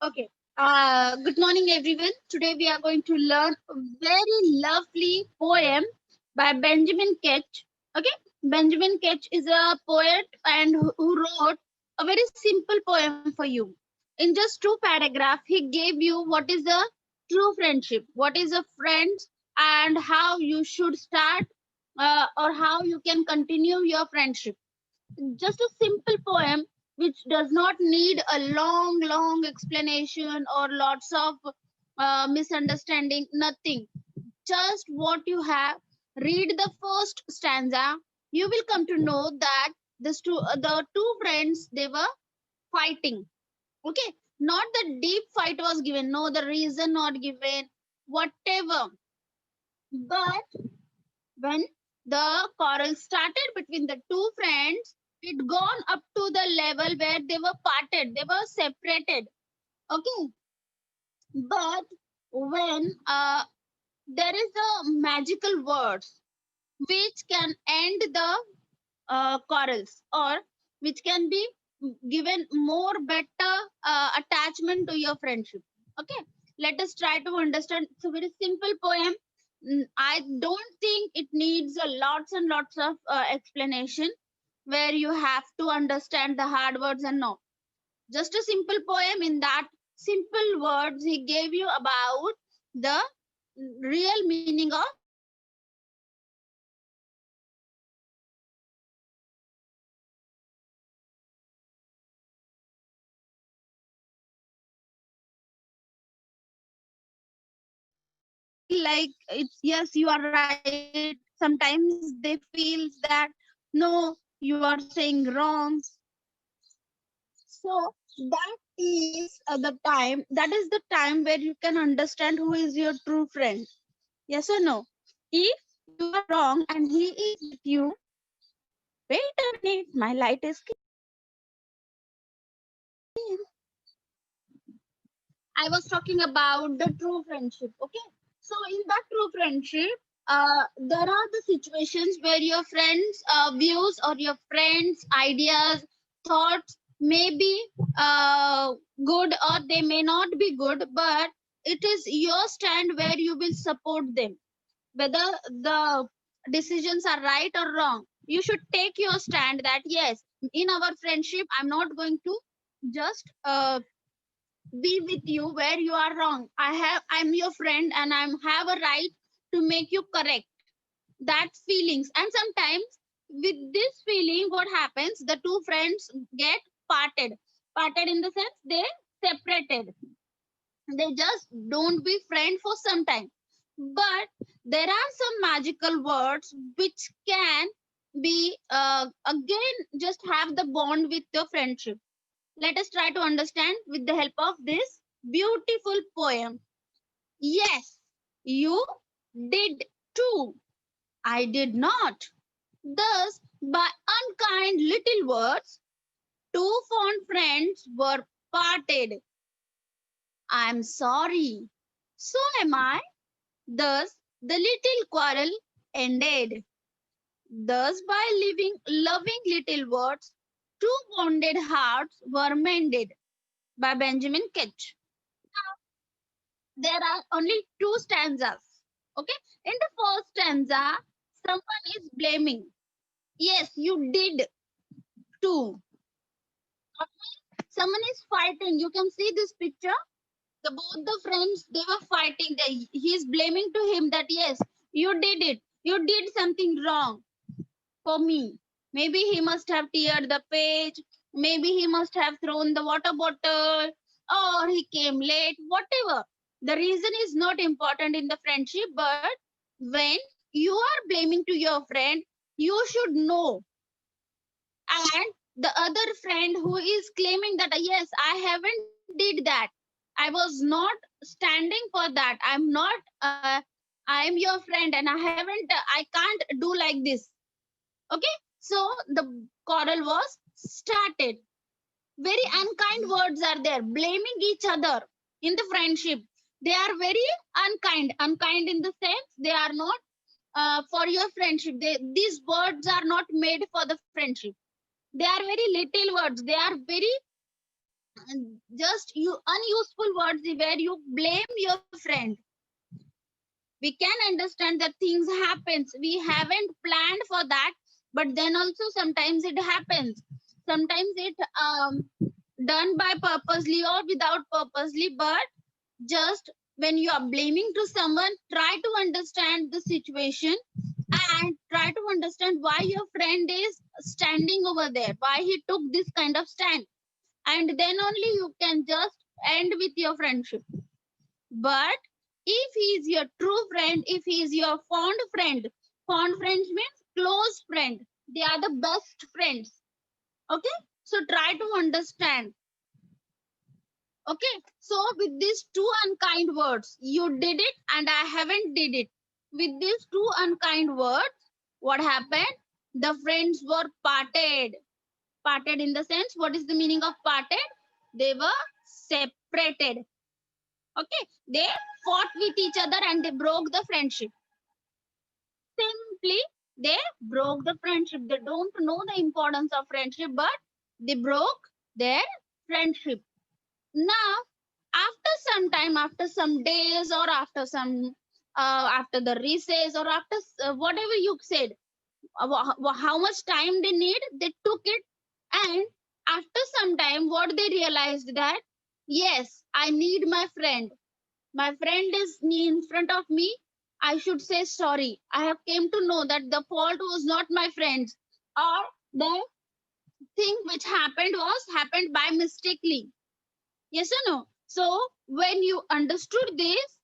Okay. Good morning, everyone. Today we are going to learn a very lovely poem by Benjamin Ketch. Okay. Benjamin Ketch is a poet and who wrote a very simple poem for you. In just two paragraphs, he gave you what is a true friendship, what is a friend, and how you should start or how you can continue your friendship. Just a simple poem which does not need a long explanation or lots of misunderstanding, nothing. Just what you have. Read the first stanza. You will come to know that the two friends, they were fighting. Okay, not the deep fight was given, no, the reason not given, whatever. But when the quarrel started between the two friends, it gone up to the level where they were parted, they were separated. Okay, but when there is a magical words which can end the quarrels, or which can be given more better attachment to your friendship. Okay, let us try to understand. It's a very simple poem. I don't think it needs a lots and lots of explanation where you have to understand the hard words and no. Just a simple poem. In that simple words he gave you about the real meaning of friendship. Let us try to understand. Sometimes they feel like it's, yes, you are right. Sometimes they feel that no, you are saying wrong. So that is the time. That is the time where you can understand who is your true friend. Yes or no? If you are wrong and he is with you, wait a minute, my light is clear. I was talking about the true friendship. Okay. So in that true friendship, there are the situations where your friends' views or your friends' ideas, thoughts may be good or they may not be good, but it is your stand where you will support them. Whether the decisions are right or wrong, you should take your stand that yes, in our friendship, I'm not going to just be with you where you are wrong. I'm your friend and I have a right to make you correct. That feelings. And sometimes with this feeling, what happens? The two friends get parted. Parted in the sense they separated. They just don't be friend for some time. But there are some magical words which can be again just have the bond with your friendship. Let us try to understand with the help of this beautiful poem. Yes, you did too. I did not. Thus, by unkind little words, two fond friends were parted. I am sorry. So am I. Thus, the little quarrel ended. Thus, by living loving little words, two wounded hearts were mended. By Benjamin Ketch. There are only two stanzas. Okay. In the first stanza, someone is blaming. Yes, you did too. Okay? Someone is fighting. You can see this picture. The both the friends they were fighting. He is blaming to him that yes, you did it. You did something wrong for me. Maybe he must have teared the page. Maybe he must have thrown the water bottle, or he came late. Whatever. The reason is not important in the friendship, but when you are blaming to your friend, you should know. And the other friend who is claiming that yes, I haven't did that. I was not standing for that. I am your friend and I can't do like this. Okay, so the quarrel was started. Very unkind words are there, blaming each other in the friendship. They are very unkind in the sense they are not for your friendship. These words are not made for the friendship. They are very little words. They are very just you unuseful words where you blame your friend. We can understand that things happens. We haven't planned for that, but then also sometimes it happens. Sometimes it done by purposely or without purposely, but just when you are blaming to someone, try to understand the situation and try to understand why your friend is standing over there, why he took this kind of stand, and then only you can just end with your friendship. But if he is your true friend, if he is your fond friends means close friend, they are the best friends. Okay, so try to understand. Okay, so with these two unkind words, you did it and I haven't did it. With these two unkind words, what happened? The friends were parted. Parted in the sense, what is the meaning of parted? They were separated. Okay, they fought with each other and they broke the friendship. Simply, they broke the friendship. They don't know the importance of friendship, but they broke their friendship. Now, after some time, after some days, or after some after the recess, or after whatever you said, how much time they need, they took it, and after some time, what they realized that yes, I need my friend is in front of me, I should say sorry. I have came to know that the fault was not my friend's, or the thing which happened by mistakenly. Yes or no? So when you understood this,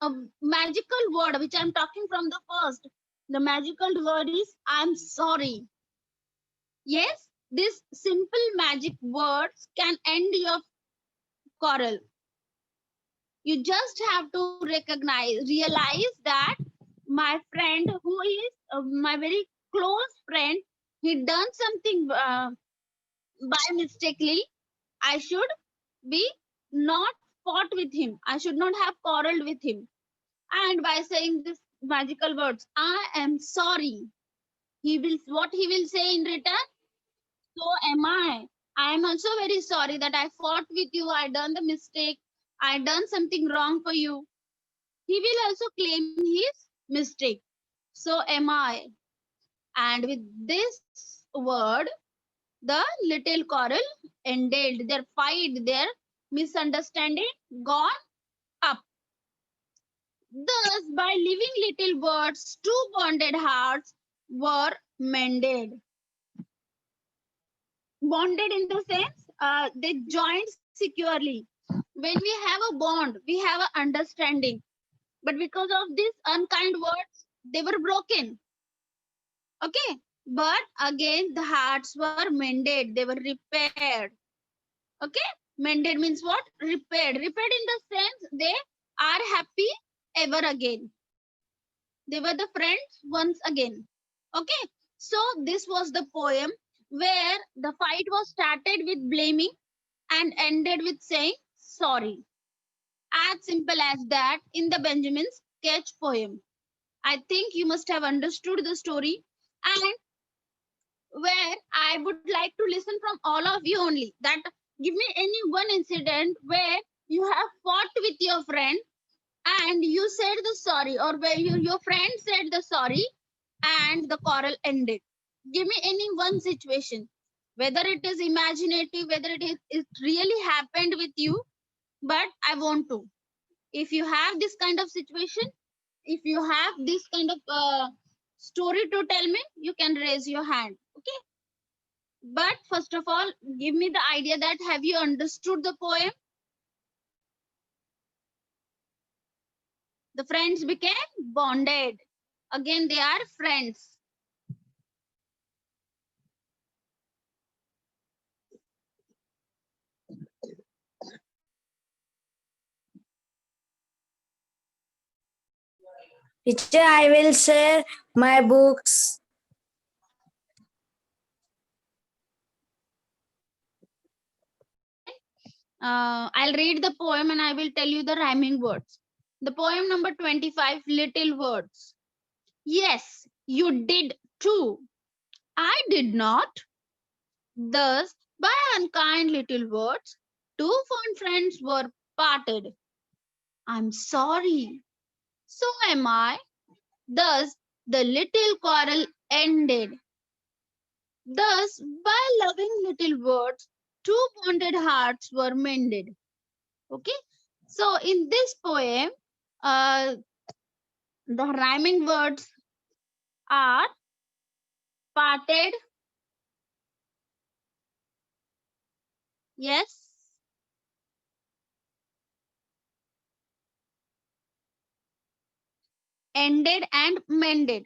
a magical word which I'm talking from the first, the magical word is I'm sorry. Yes, this simple magic words can end your quarrel. You just have to realize that my friend who is my very close friend, he done something by mistakenly. I should be not fought with him, I should not have quarreled with him. And by saying this magical words, I am sorry, he will, what he will say in return, so am I am also very sorry that I fought with you, I done the mistake, I done something wrong for you. He will also claim his mistake. So am I. And with this word, the little quarrel ended. Their fight, their misunderstanding gone up. Thus, by living little words, two bonded hearts were mended. Bonded in the sense, they joined securely. When we have a bond, we have an understanding. But because of these unkind words, they were broken. Okay, but again the hearts were mended, they were repaired. Okay, mended means what? Repaired. Repaired in the sense they are happy ever again, they were the friends once again. Okay, so this was the poem where the fight was started with blaming and ended with saying sorry. As simple as that in the Benjamin sketch poem. I think you must have understood the story, and where I would like to listen from all of you only. That give me any one incident where you have fought with your friend and you said the sorry, or where your friend said the sorry and the quarrel ended. Give me any one situation, whether it is imaginative, whether it really happened with you, but I want to. If you have this kind of situation, if you have this kind of story to tell me, you can raise your hand. Okay. But first of all, give me the idea that have you understood the poem? The friends became bonded. Again, they are friends. Teacher, I will share my books. I'll read the poem and I will tell you the rhyming words. The poem number 25, Little Words. Yes, you did too. I did not. Thus, by unkind little words, Two fond friends were parted. I'm sorry. So am I. Thus, the little quarrel ended. Thus, by loving little words, two bonded hearts were mended. Okay. So, in this poem, uh, the rhyming words are parted, yes, ended, and mended.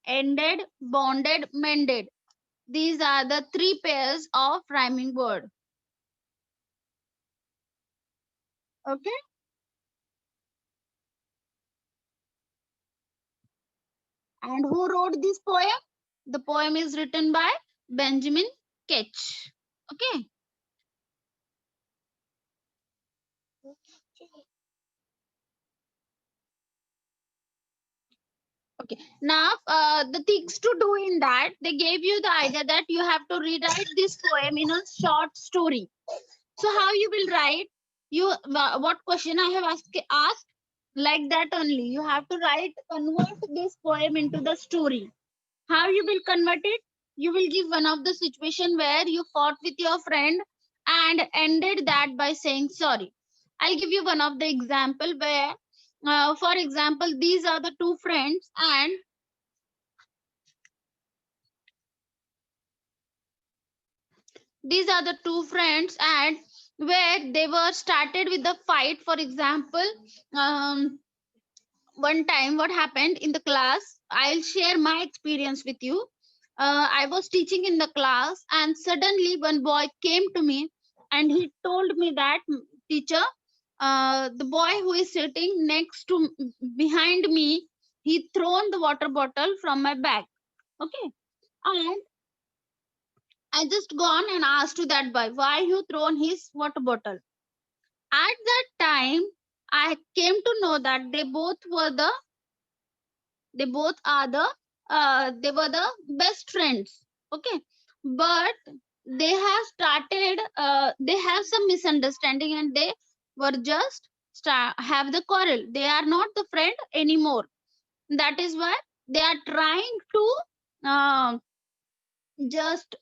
Ended, bonded, mended. These are the three pairs of rhyming word. Okay. And who wrote this poem? The poem is written by Benjamin Ketch. Okay. Okay. Now, the things to do in that, they gave you the idea that you have to rewrite this poem in a short story. So, how you will write? What question I have asked? Like that only. You have to convert this poem into the story. How you will convert it? You will give one of the situation where you fought with your friend and ended that by saying sorry. I'll give you one of the example where, for example, these are the two friends and these are the two friends and where they were started with the fight. For example, um, one time what happened in the class, I'll share my experience with you. I was teaching in the class and suddenly one boy came to me and he told me that, teacher, the boy who is sitting next to behind me, he thrown the water bottle from my bag. Okay. And I just gone and asked to that boy why you thrown his water bottle. At that time I came to know that they both are the they were the best friends. Okay. But they have some misunderstanding and they were just have the quarrel. They are not the friend anymore. That is why they are trying to uh, just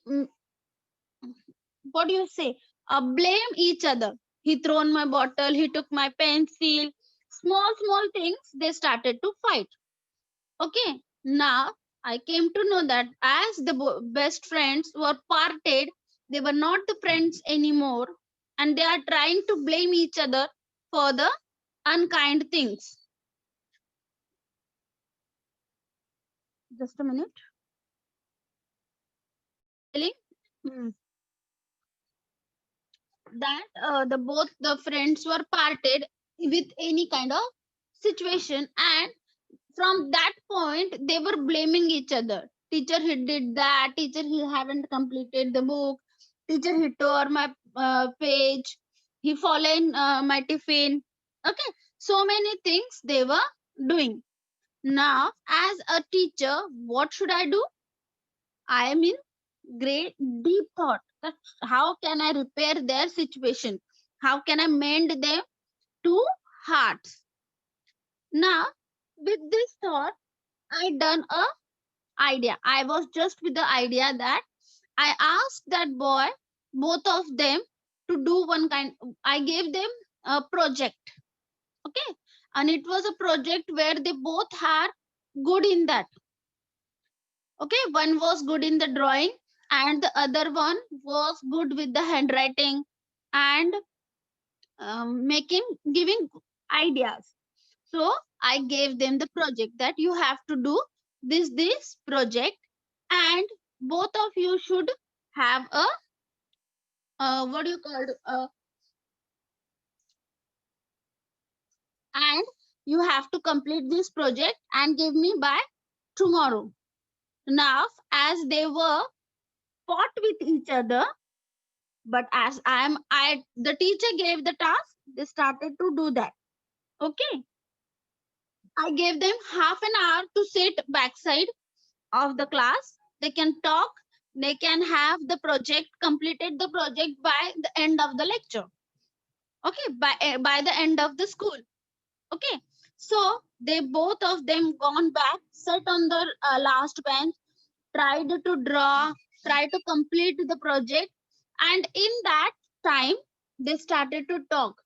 what do you say, blame each other. He thrown my bottle, he took my pencil, small things they started to fight. Okay. Now I came to know that as the best friends were parted, they were not the friends anymore, and they are trying to blame each other for the unkind things. Just a minute. Telling that the both the friends were parted with any kind of situation, and from that point they were blaming each other. Teacher, he did that. Teacher, he haven't completed the book. Teacher, he tore my page. He fallen my tiffin. Okay. So many things they were doing. Now as a teacher, what should I do? I am in great deep thought that how can I repair their situation, how can I mend them to hearts. Now with this thought I done a idea. I was just with the idea that I asked that boy, both of them, to do one kind. I gave them a project. Okay. And it was a project where they both are good in that. Okay. One was good in the drawing and the other one was good with the handwriting and making, giving ideas. So I gave them the project that you have to do this project, and both of you should have a what do you call it? And you have to complete this project and give me by tomorrow. Now as they were fought with each other, but as I the teacher gave the task, they started to do that. Okay. I gave them half an hour to sit backside of the class. They can talk. They can have the project completed the project by the end of the lecture. Okay, by the end of the school. Okay, so they both of them gone back, sat on the last bench, tried to draw, tried to complete the project, and in that time they started to talk.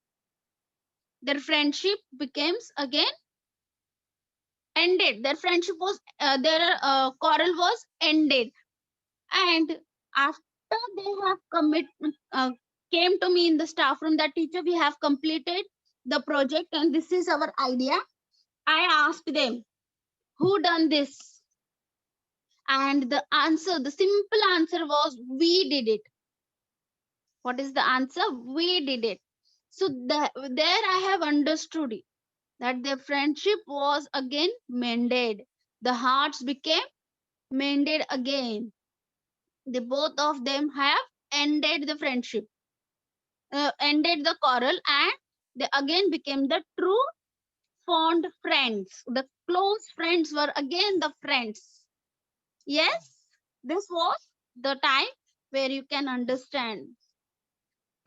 Their friendship becomes again ended. Their friendship was their quarrel was ended, and after they have came to me in the staff room that teacher we have completed the project and this is our idea. I asked them who done this, and the simple answer was we did it. What is the answer? We did it. So there I have understood it, that their friendship was again mended. The hearts became mended again. The both of them have ended the friendship, ended the quarrel, and they again became the true fond friends. The close friends were again the friends. Yes, this was the time where you can understand.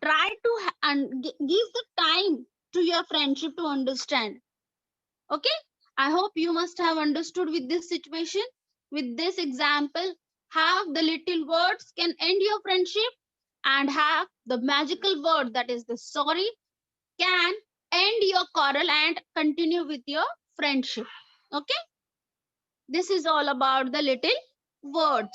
Try to give the time to your friendship to understand. Okay, I hope you must have understood with this situation, with this example, how the little words can end your friendship, and how the magical word that is the sorry can end your quarrel and continue with your friendship. Okay, this is all about the little words.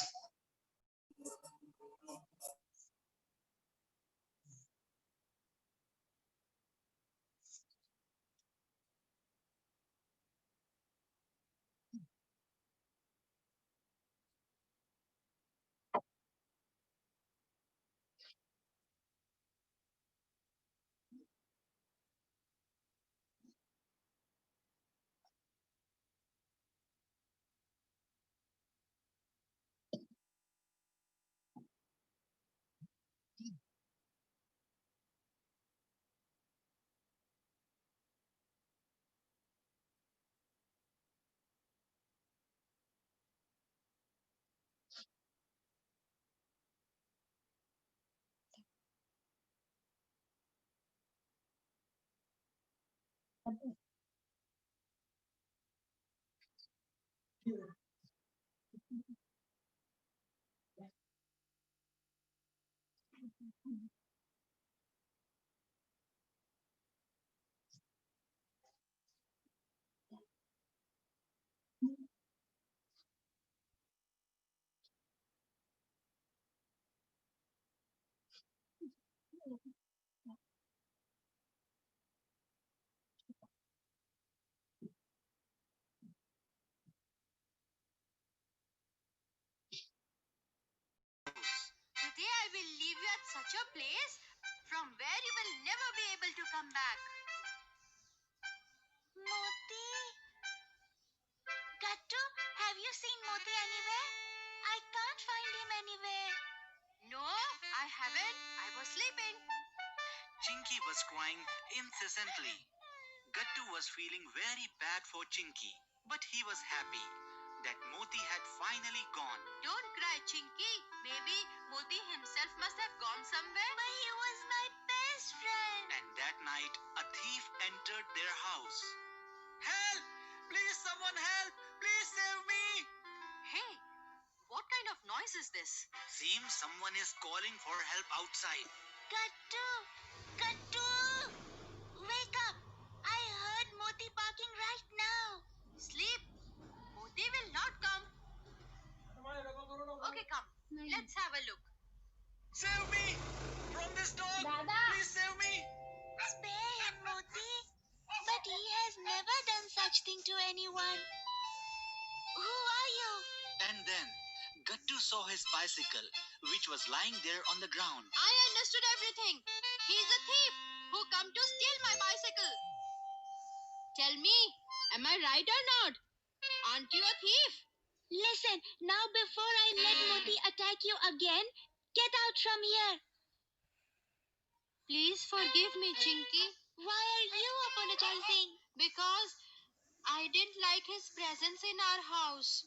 Today I will leave you at such a place from where you will never be able to come back. Moti? Gattu, have you seen Moti anywhere? I can't find him anywhere. No, I haven't. I was sleeping. Chinky was crying incessantly. Gattu was feeling very bad for Chinky, but he was happy that Moti had finally gone. Don't cry, Chinky. Maybe Moti himself must have gone somewhere. But he was my best friend. And that night, a thief entered their house. Help! Please, someone help! Please save me! Hey, what kind of noise is this? Seems someone is calling for help outside. Gattu! Gattu! Wake up! I heard Moti barking right now. Sleep. Moti will not come. Okay, come. Let's have a look. Save me! From this dog! Dada. Please save me! Spare him, Moti. But he has never done such thing to anyone. Who are you? And then, Gattu saw his bicycle, which was lying there on the ground. I understood everything. He's a thief who come to steal my bicycle. Tell me, am I right or not? Aren't you a thief? Listen, now before I let Moti attack you again, get out from here. Please forgive me, Chinky. Why are you apologizing? Because I didn't like his presence in our house.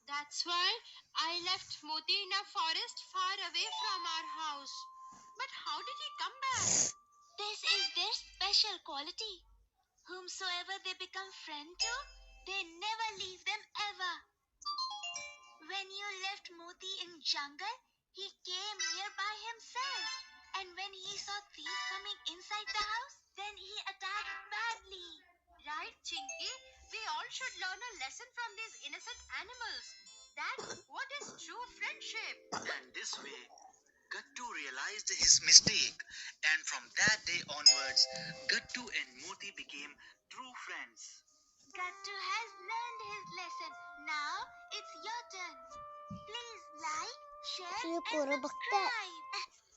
That's why I left Moti in a forest far away from our house. But how did he come back? This is their special quality. Whomsoever they become friend to, they never leave them ever. When you left Moti in jungle, he came here by himself. And when he saw thief coming inside the house, then he attacked badly. Right, Chinky? We all should learn a lesson from these innocent animals. That's what is true friendship. And this way, Gattu realized his mistake, and from that day onwards, Gattu and Moti became true friends. Gattu has learned his lesson. Now it's your turn. Please like, share, ये and पोरं बघताय. subscribe.